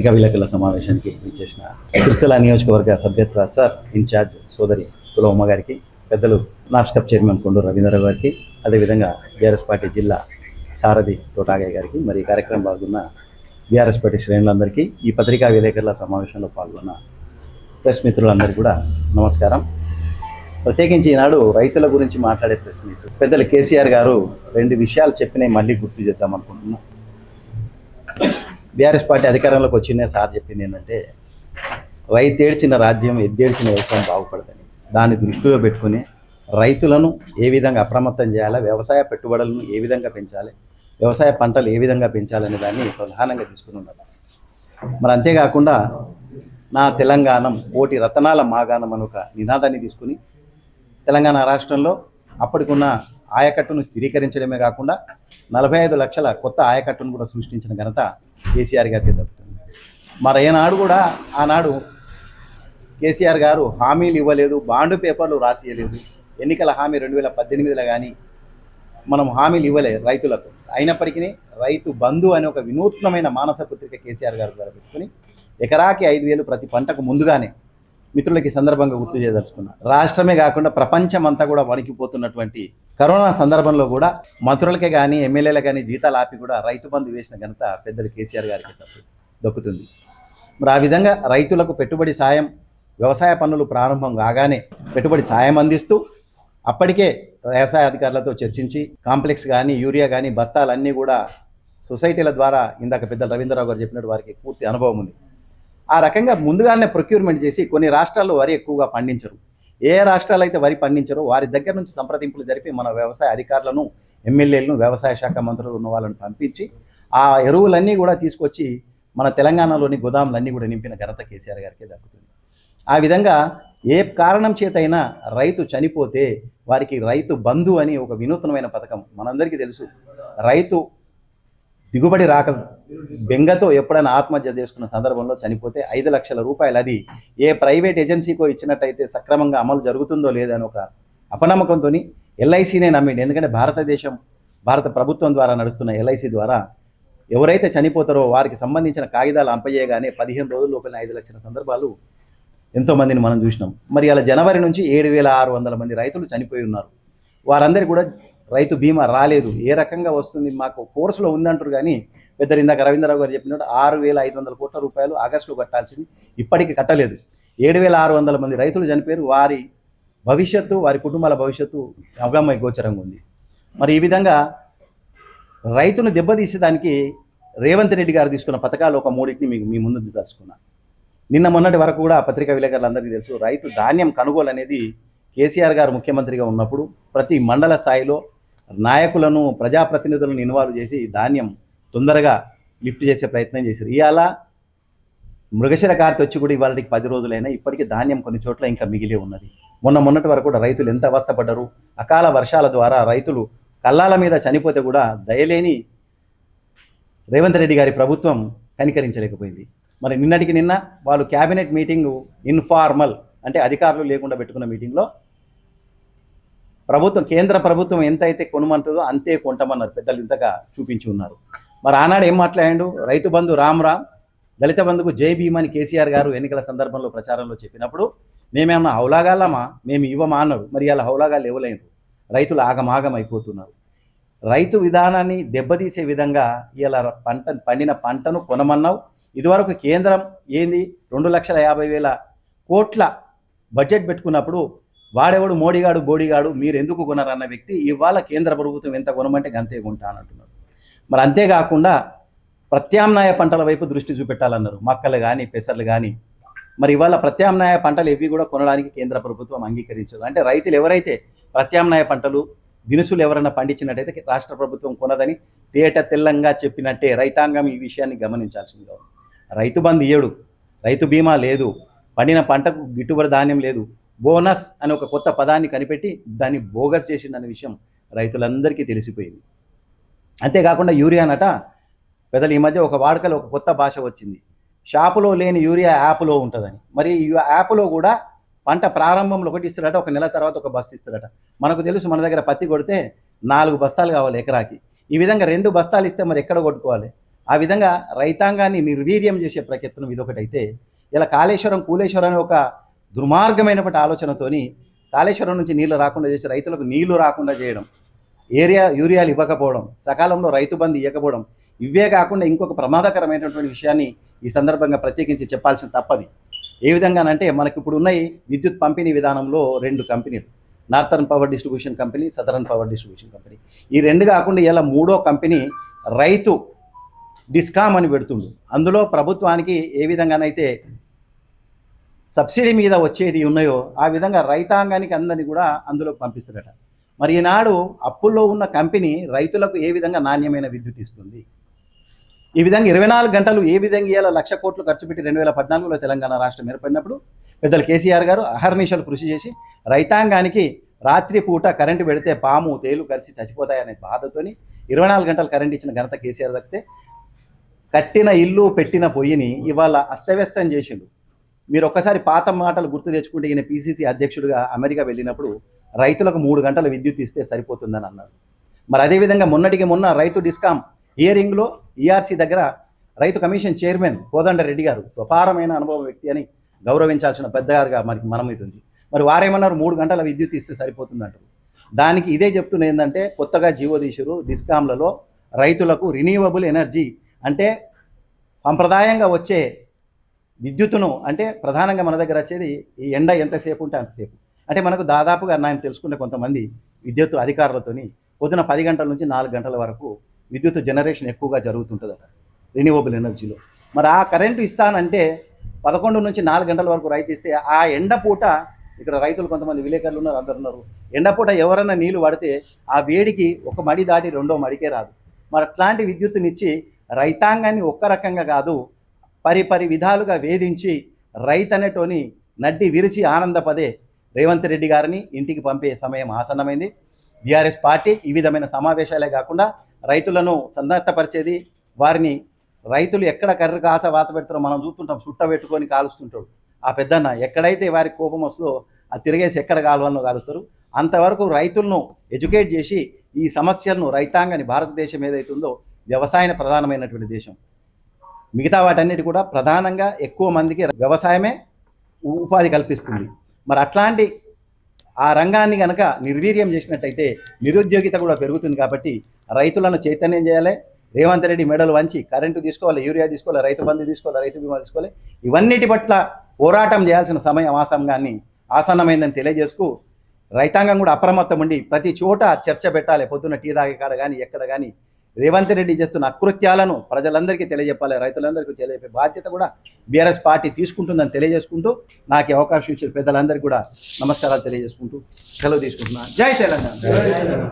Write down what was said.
ఇక విలేకరుల సమావేశానికి ఇచ్చేసిన సిరిసిల్ల నియోజకవర్గ సభ్యత్వ సార్ ఇన్ఛార్జ్ సోదరి కులమ్మ గారికి, పెద్దలు నాస్కప్ చైర్మన్ కొండూరు రవీంద్రరావు గారికి, అదేవిధంగా బీఆర్ఎస్ పార్టీ జిల్లా సారథి తోటాగయ్య గారికి, మరి ఈ కార్యక్రమం పాల్గొన్న బీఆర్ఎస్ పార్టీ శ్రేణులందరికీ, ఈ పత్రికా విలేకరుల సమావేశంలో పాల్గొన్న ప్రెస్ మిత్రులందరికీ కూడా నమస్కారం. ప్రత్యేకించి ఈనాడు రైతుల గురించి మాట్లాడే ప్రెస్ మీట్. పెద్దలు కేసీఆర్ గారు రెండు విషయాలు చెప్పినాయి, మళ్ళీ గుర్తు చేద్దాం అనుకుంటున్నా. బీఆర్ఎస్ పార్టీ అధికారంలోకి వచ్చిందే సార్ చెప్పింది ఏంటంటే, రైతేడ్చిన రాజ్యం ఎద్దేడ్చిన వ్యవసాయం బాగుపడదని, దాన్ని దృష్టిలో పెట్టుకుని రైతులను ఏ విధంగా అప్రమత్తం చేయాలి, వ్యవసాయ పెట్టుబడులను ఏ విధంగా పెంచాలి, వ్యవసాయ పంటలు ఏ విధంగా పెంచాలనే దాన్ని ప్రధానంగా తీసుకుని ఉన్నారు. మరి అంతేకాకుండా నా తెలంగాణం కోటి రతనాల మాగాణం అని ఒక నినాదాన్ని తీసుకుని తెలంగాణ రాష్ట్రంలో అప్పటికున్న ఆయకట్టును స్థిరీకరించడమే కాకుండా 45 లక్షల కొత్త ఆయకట్టును కూడా సృష్టించిన ఘనత కేసీఆర్ గారికి దక్కుతుంది. మరి ఆనాడు కేసీఆర్ గారు హామీలు ఇవ్వలేదు, బాండు పేపర్లు రాసియలేదు. ఎన్నికల హామీ 2018లో కానీ మనం హామీలు ఇవ్వలేదు రైతులకు. అయినప్పటికీ రైతు బంధు అనే ఒక వినూత్నమైన మానస పత్రిక కేసీఆర్ గారు ద్వారా పెట్టుకుని ఎకరాకి 5,000 ప్రతి పంటకు ముందుగానే మిత్రులకి సందర్భంగా గుర్తు చేయదలుచుకున్నా. రాష్ట్రమే కాకుండా ప్రపంచం అంతా కూడా వణికిపోతున్నటువంటి కరోనా సందర్భంలో కూడా మంత్రులకే కానీ ఎమ్మెల్యేలకు కానీ జీతాలు ఆపి కూడా రైతు బంధు వేసిన ఘనత పెద్దలు కేసీఆర్ గారికి దక్కుతుంది. మరి ఆ విధంగా రైతులకు పెట్టుబడి సాయం, వ్యవసాయ పన్నులు ప్రారంభం కాగానే పెట్టుబడి సాయం అందిస్తూ అప్పటికే వ్యవసాయ అధికారులతో చర్చించి కాంప్లెక్స్ కానీ యూరియా కానీ బస్తాలన్నీ కూడా సొసైటీల ద్వారా, ఇందాక పెద్దలు రవీంద్రరావు గారు చెప్పినట్టు వారికి పూర్తి అనుభవం ఉంది. ఆ రకంగా ముందుగానే ప్రొక్యూర్మెంట్ చేసి కొన్ని రాష్ట్రాల్లో వరి ఎక్కువగా పండించరు. ఏ రాష్ట్రాలు అయితే వరి పండించరో వారి దగ్గర నుంచి సంప్రదింపులు జరిపి మన వ్యవసాయ అధికారులను, ఎమ్మెల్యేలను, వ్యవసాయ శాఖ మంత్రులు ఉన్న వాళ్ళని పంపించి ఆ ఎరువులన్నీ కూడా తీసుకొచ్చి మన తెలంగాణలోని గోదాములన్నీ కూడా నింపిన ఘనత కేసీఆర్ గారికి దక్కుతుంది. ఆ విధంగా ఏ కారణం చేతైనా రైతు చనిపోతే వారికి రైతు బంధు అని ఒక వినూత్నమైన పథకం మనందరికీ తెలుసు. రైతు దిగుబడి రాక బెంగతో ఎప్పుడైనా ఆత్మహత్య చేసుకున్న సందర్భంలో చనిపోతే 5 లక్షల రూపాయలు, అది ఏ ప్రైవేట్ ఏజెన్సీకో ఇచ్చినట్టయితే సక్రమంగా అమలు జరుగుతుందో లేదని ఒక అపనమ్మకంతో ఎల్ఐసినే నమ్మిండి. ఎందుకంటే భారత ప్రభుత్వం ద్వారా నడుస్తున్న ఎల్ఐసి ద్వారా ఎవరైతే చనిపోతారో వారికి సంబంధించిన కాగితాలు అంపజేయగానే 15 రోజుల లోపల 5 లక్షల సందర్భాలు ఎంతోమందిని మనం చూసినాం. మరి అలా జనవరి నుంచి 7,600 మంది రైతులు చనిపోయి ఉన్నారు. వారందరికీ కూడా రైతు బీమా రాలేదు. ఏ రకంగా వస్తుంది, మాకు కోర్సులో ఉందంటారు కానీ పెద్దలు ఇందాక రవీంద్రరావు గారు చెప్పినట్టు 6,500 కోట్ల రూపాయలు ఆగస్టులో కట్టాల్సింది ఇప్పటికీ కట్టలేదు. 7,600 మంది రైతులు చనిపోయారు. వారి భవిష్యత్తు, వారి కుటుంబాల భవిష్యత్తు అగమ్య గోచరంగా ఉంది. మరి ఈ విధంగా రైతును దెబ్బతీసేదానికి రేవంత్ రెడ్డి గారు తీసుకున్న పథకాలు ఒక 3ని మీ ముందు తెలుసుకున్నాను. నిన్న మొన్నటి వరకు కూడా పత్రికా విలేకరులందరికీ తెలుసు, రైతు ధాన్యం కొనుగోలు అనేది కేసీఆర్ గారు ముఖ్యమంత్రిగా ఉన్నప్పుడు ప్రతి మండల స్థాయిలో నాయకులను, ప్రజాప్రతినిధులను ఇన్వాల్వ్ చేసి ధాన్యం తొందరగా లిఫ్ట్ చేసే ప్రయత్నం చేశారు. ఇవాళ మృగశిర కార్తె వచ్చి కూడా ఇవాళకి 10 రోజులైనా ఇప్పటికీ ధాన్యం కొన్ని చోట్ల ఇంకా మిగిలే ఉన్నది. మొన్నటి వరకు కూడా రైతులు ఎంత అవస్థపడ్డారు. అకాల వర్షాల ద్వారా రైతులు కల్లాల మీద చనిపోతే కూడా దయలేని రేవంత్ రెడ్డి గారి ప్రభుత్వం కనికరించలేకపోయింది. మరి నిన్నటికి నిన్న వాళ్ళు క్యాబినెట్ మీటింగు ఇన్ఫార్మల్, అంటే అధికారులు లేకుండా పెట్టుకున్న మీటింగ్లో కేంద్ర ప్రభుత్వం ఎంతైతే కొనుమంటుందో అంతే కొంటామన్నారు. పెద్దలు ఇంతగా చూపించి ఉన్నారు. మరి ఆనాడు ఏం మాట్లాడాడు, రైతు బంధు రామ్, దళిత బంధుకు జై భీమ్ అని కేసీఆర్ గారు ఎన్నికల సందర్భంలో ప్రచారంలో చెప్పినప్పుడు మేమేమన్నా హౌలాగాలమా, మేము ఇవ్వమా అన్నాడు. మరి ఇలా హౌలాగాలు ఇవ్వలేదు. రైతులు ఆగమాగం అయిపోతున్నారు. రైతు విధానాన్ని దెబ్బతీసే విధంగా ఇలా పండిన పంటను కొనమన్నావు. ఇదివరకు కేంద్రం ఏంది 2,50,000 కోట్ల బడ్జెట్ పెట్టుకున్నప్పుడు వాడెవడు మోడీగాడు బోడీగాడు మీరు ఎందుకు కొనరన్న వ్యక్తి ఇవాళ కేంద్ర ప్రభుత్వం ఎంత కొనమంటే గంతే కొంటా అని అంటున్నారు. మరి అంతేకాకుండా ప్రత్యామ్నాయ పంటల వైపు దృష్టి చూపెట్టాలన్నారు. మక్కలు కానీ పెసర్లు కానీ. మరి ఇవాళ ప్రత్యామ్నాయ పంటలు ఇవి కూడా కొనడానికి కేంద్ర ప్రభుత్వం అంగీకరించదు. అంటే రైతులు ఎవరైతే ప్రత్యామ్నాయ పంటలు, దినుసులు ఎవరైనా పండించినట్టయితే రాష్ట్ర ప్రభుత్వం కొనదని తెల్లంగా చెప్పినట్టే రైతాంగం ఈ విషయాన్ని గమనించాల్సిందిగా ఉంది. రైతు బంధు ఇయ్యడు, రైతు బీమా లేదు, పండిన పంటకు గిట్టుబడి ధాన్యం లేదు, బోనస్ అని ఒక కొత్త పదాన్ని కనిపెట్టి దాన్ని బోగస్ చేసిందనే విషయం రైతులందరికీ తెలిసిపోయింది. అంతేకాకుండా యూరియానట పెద్దలు ఈ మధ్య ఒక వాడుకలో ఒక కొత్త భాష వచ్చింది, షాపులో లేని యూరియా యాప్లో ఉంటుందని. మరి ఈ యాప్లో కూడా పంట ప్రారంభంలో ఒకటి ఇస్తారట, ఒక నెల తర్వాత ఒక బస్తా ఇస్తారట. మనకు తెలుసు, మన దగ్గర పత్తి కొడితే 4 బస్తాలు కావాలి ఎకరాకి. ఈ విధంగా 2 బస్తాలు ఇస్తే మరి ఎక్కడ కొట్టుకోవాలి? ఆ విధంగా రైతాంగాన్ని నిర్వీర్యం చేసే ప్రయత్నం ఇదొకటైతే, ఇలా కూలేశ్వరం అనే ఒక దుర్మార్గమైనటువంటి ఆలోచనతోని కాళేశ్వరం నుంచి నీళ్లు రాకుండా చేసి రైతులకు నీళ్లు రాకుండా చేయడం, యూరియాలు ఇవ్వకపోవడం, సకాలంలో రైతు బంధు ఇవ్వకపోవడం, ఇవే కాకుండా ఇంకొక ప్రమాదకరమైనటువంటి విషయాన్ని ఈ సందర్భంగా ప్రత్యేకించి చెప్పాల్సిన తప్పది. ఏ విధంగానంటే మనకి ఇప్పుడు ఉన్నాయి విద్యుత్ పంపిణీ విధానంలో 2 కంపెనీలు, northern power distribution company, southern power distribution company. ఈ 2 కాకుండా ఇలా 3వ కంపెనీ రైతు డిస్కామ్ అని పెడుతుండు. అందులో ప్రభుత్వానికి ఏ విధంగానైతే సబ్సిడీ మీద వచ్చేటి ఉన్నాయో ఆ విధంగా రైతాంగానికి అందరినీ కూడా అందులోకి పంపిస్తారట. మరి ఈనాడు అప్పుల్లో ఉన్న కంపెనీ రైతులకు ఏ విధంగా నాణ్యమైన విద్యుత్ ఇస్తుంది? ఈ విధంగా 24 గంటలు ఏ విధంగా ఇవాళ 1,00,000 కోట్లు ఖర్చు పెట్టి 2014లో తెలంగాణ రాష్ట్రం ఏర్పడినప్పుడు పెద్దలు కేసీఆర్ గారు అహర్నిశలు కృషి చేసి రైతాంగానికి రాత్రి పూట కరెంటు పెడితే పాము తేలు కలిసి చచ్చిపోతాయనే బాధతోని 24 గంటలు కరెంట్ ఇచ్చిన ఘనత కేసీఆర్ దక్కితే, కట్టిన ఇల్లు పెట్టిన పొయ్యిని ఇవాళ అస్తవ్యస్తం చేసిండు. మీరు ఒక్కసారి పాత మాటలు గుర్తు తెచ్చుకుంటే, ఈయన పీసీసీ అధ్యక్షుడిగా అమెరికా వెళ్ళినప్పుడు రైతులకు 3 గంటల విద్యుత్ ఇస్తే సరిపోతుందని అన్నాడు. మరి అదేవిధంగా మొన్నటికి మొన్న రైతు డిస్కామ్ హియరింగ్లో ఈఆర్సీ దగ్గర రైతు కమిషన్ చైర్మన్ కోదండరెడ్డి గారు స్వపారమైన అనుభవం వ్యక్తి అని గౌరవించాల్సిన పెద్దగారుగా మనకి మనమైతుంది. మరి వారేమన్నారు 3 గంటల విద్యుత్ ఇస్తే సరిపోతుందంటారు. దానికి ఇదే చెప్తున్న ఏంటంటే, కొత్తగా జీవో తీశారు డిస్కామ్లలో రైతులకు రిన్యూవబుల్ ఎనర్జీ అంటే సంప్రదాయంగా వచ్చే విద్యుత్తును, అంటే ప్రధానంగా మన దగ్గర వచ్చేది ఈ ఎండ ఎంతసేపు ఉంటే అంతసేపు, అంటే మనకు దాదాపుగా నేను తెలుసుకుంటే కొంతమంది విద్యుత్ అధికారులతోని పొద్దున 10 గంటల నుంచి 4 గంటల వరకు విద్యుత్ జనరేషన్ ఎక్కువగా జరుగుతుంటుందట రిన్యూవబుల్ ఎనర్జీలో. మరి ఆ కరెంటు ఇస్తానంటే 11 నుంచి 4 గంటల వరకు రైతు ఇస్తే, ఆ ఎండపూట ఇక్కడ రైతులు కొంతమంది విలేకరులు ఉన్నారు, అందరు ఉన్నారు, ఎండపూట ఎవరైనా నీళ్లు పడితే ఆ వేడికి ఒక మడి దాటి 2వ మడికే రాదు. మరి అట్లాంటి విద్యుత్తునిచ్చి రైతాంగాన్ని ఒక్క రకంగా కాదు పరి విధాలుగా వేధించి రైతు అనేటోని నడ్డి విరిచి ఆనందపదే రేవంత్ రెడ్డి గారిని ఇంటికి పంపే సమయం ఆసన్నమైంది. బీఆర్ఎస్ పార్టీ ఈ విధమైన సమావేశాలే కాకుండా రైతులను సన్నద్ధపరిచేది, వారిని రైతులు ఎక్కడ కర్ర కాస వాత పెడతారో మనం చూస్తుంటాం, చుట్ట పెట్టుకొని కాలుస్తుంటాడు ఆ పెద్దన్న. ఎక్కడైతే వారికి కోపం వస్తుందో అది తిరిగేసి ఎక్కడ కాలువలను కాలుస్తారు. అంతవరకు రైతులను ఎడ్యుకేట్ చేసి ఈ సమస్యలను, రైతాంగాన్ని, భారతదేశం ఏదైతే ఉందో వ్యవసాయ ప్రధానమైనటువంటి దేశం, మిగతా వాటన్నిటి కూడా ప్రధానంగా ఎక్కువ మందికి వ్యవసాయమే ఉపాధి కల్పిస్తుంది. మరి అట్లాంటి ఆ రంగాన్ని కనుక నిర్వీర్యం చేసినట్టయితే నిరుద్యోగిత కూడా పెరుగుతుంది. కాబట్టి రైతులను చైతన్యం చేయాలి. రేవంత్ రెడ్డి మెడలు వంచి కరెంటు తీసుకోవాలి, యూరియా తీసుకోవాలి, రైతు బంధు తీసుకోవాలి, రైతు బీమా తీసుకోవాలి, ఇవన్నిటి పట్ల పోరాటం చేయాల్సిన సమయం ఆసన్నమైందని తెలియజేసుకు, రైతాంగం కూడా అప్రమత్తం ఉండి ప్రతి చోట చర్చ పెట్టాలి. పొద్దున్న టీ తాగే కాడ కానీ ఎక్కడ కానీ రేవంత్ రెడ్డి చేస్తున్న అకృత్యాలను ప్రజలందరికీ తెలియజెప్పాలి, రైతులందరికీ తెలియజెప్పే బాధ్యత కూడా బీఆర్ఎస్ పార్టీ తీసుకుంటుందని తెలియజేసుకుంటూ, నాకు అవకాశం ఇచ్చిన పెద్దలందరికీ కూడా నమస్కారాలు తెలియజేసుకుంటూ సెలవు తీసుకుంటున్నాను. జై తెలంగాణ.